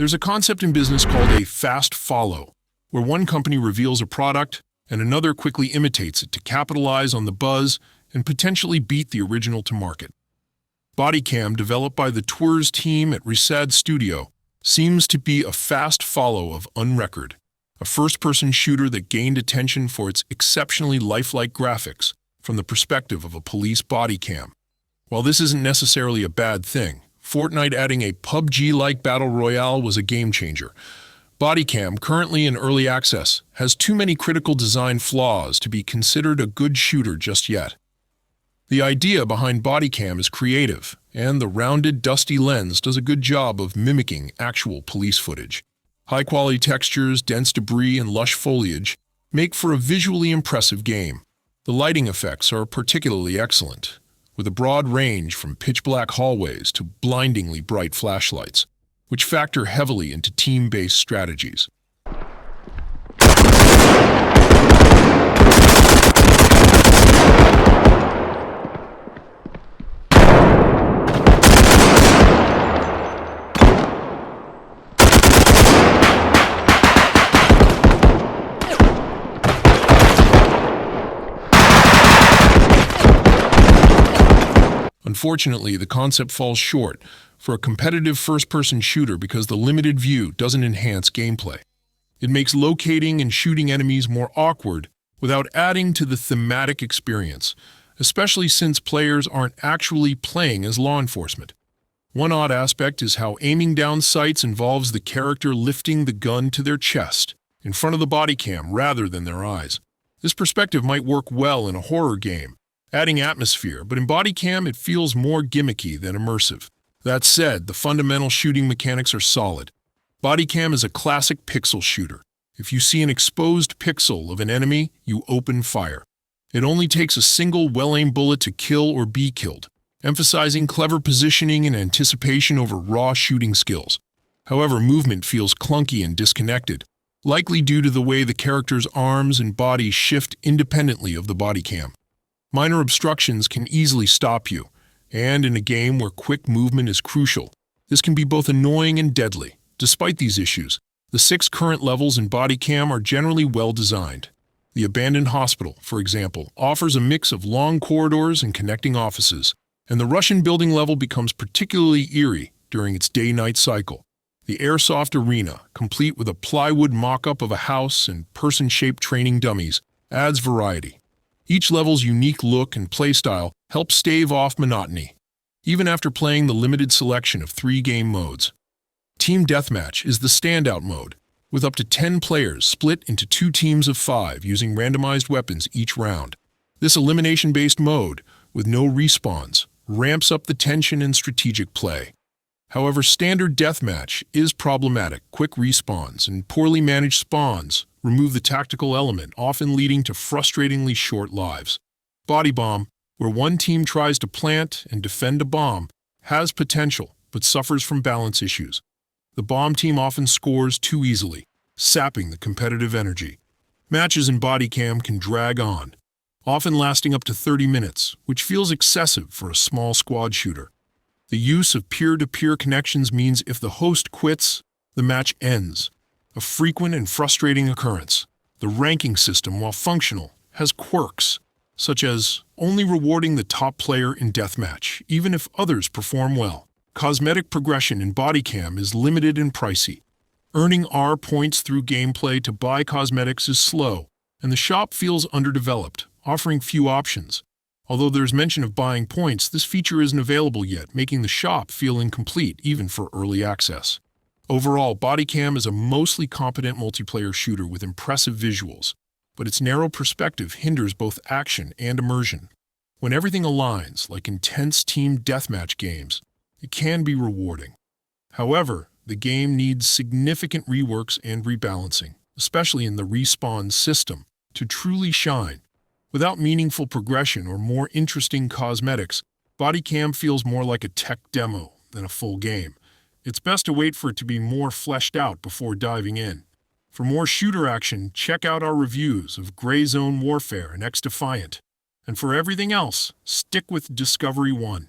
There's a concept in business called a fast follow, where one company reveals a product and another quickly imitates it to capitalize on the buzz and potentially beat the original to market. BodyCam, developed by the Tours team at Resad Studio, seems to be a fast follow of Unrecord, a first-person shooter that gained attention for its exceptionally lifelike graphics from the perspective of a police body cam. While this isn't necessarily a bad thing, Fortnite adding a PUBG-like battle royale was a game-changer. BodyCam, currently in early access, has too many critical design flaws to be considered a good shooter just yet. The idea behind BodyCam is creative, and the rounded, dusty lens does a good job of mimicking actual police footage. High-quality textures, dense debris, and lush foliage make for a visually impressive game. The lighting effects are particularly excellent, with a broad range from pitch-black hallways to blindingly bright flashlights, which factor heavily into team-based strategies. Unfortunately, the concept falls short for a competitive first-person shooter because the limited view doesn't enhance gameplay. It makes locating and shooting enemies more awkward without adding to the thematic experience, especially since players aren't actually playing as law enforcement. One odd aspect is how aiming down sights involves the character lifting the gun to their chest, in front of the body cam rather than their eyes. This perspective might work well in a horror game, adding atmosphere, but in BodyCam it feels more gimmicky than immersive. That said, the fundamental shooting mechanics are solid. BodyCam is a classic pixel shooter. If you see an exposed pixel of an enemy, you open fire. It only takes a single well-aimed bullet to kill or be killed, emphasizing clever positioning and anticipation over raw shooting skills. However, movement feels clunky and disconnected, likely due to the way the character's arms and body shift independently of the BodyCam. Minor obstructions can easily stop you, and in a game where quick movement is crucial, this can be both annoying and deadly. Despite these issues, the 6 current levels in BodyCam are generally well designed. The abandoned hospital, for example, offers a mix of long corridors and connecting offices, and the Russian building level becomes particularly eerie during its day-night cycle. The airsoft arena, complete with a plywood mock-up of a house and person-shaped training dummies, adds variety. Each level's unique look and playstyle helps stave off monotony, even after playing the limited selection of 3 game modes. Team Deathmatch is the standout mode, with up to 10 players split into 2 teams of 5 using randomized weapons each round. This elimination-based mode, with no respawns, ramps up the tension and strategic play. However, standard deathmatch is problematic. Quick respawns and poorly managed spawns remove the tactical element, often leading to frustratingly short lives. Body Bomb, where one team tries to plant and defend a bomb, has potential, but suffers from balance issues. The bomb team often scores too easily, sapping the competitive energy. Matches in BodyCam can drag on, often lasting up to 30 minutes, which feels excessive for a small squad shooter. The use of peer-to-peer connections means if the host quits, the match ends, a frequent and frustrating occurrence. The ranking system, while functional, has quirks, such as only rewarding the top player in deathmatch, even if others perform well. Cosmetic progression in BodyCam is limited and pricey. Earning R points through gameplay to buy cosmetics is slow, and the shop feels underdeveloped, offering few options. Although there's mention of buying points, this feature isn't available yet, making the shop feel incomplete even for early access. Overall, BodyCam is a mostly competent multiplayer shooter with impressive visuals, but its narrow perspective hinders both action and immersion. When everything aligns, like intense team deathmatch games, it can be rewarding. However, the game needs significant reworks and rebalancing, especially in the respawn system, to truly shine. Without meaningful progression or more interesting cosmetics, BodyCam feels more like a tech demo than a full game. It's best to wait for it to be more fleshed out before diving in. For more shooter action, check out our reviews of Gray Zone Warfare and X-Defiant. And for everything else, stick with Discovery 1.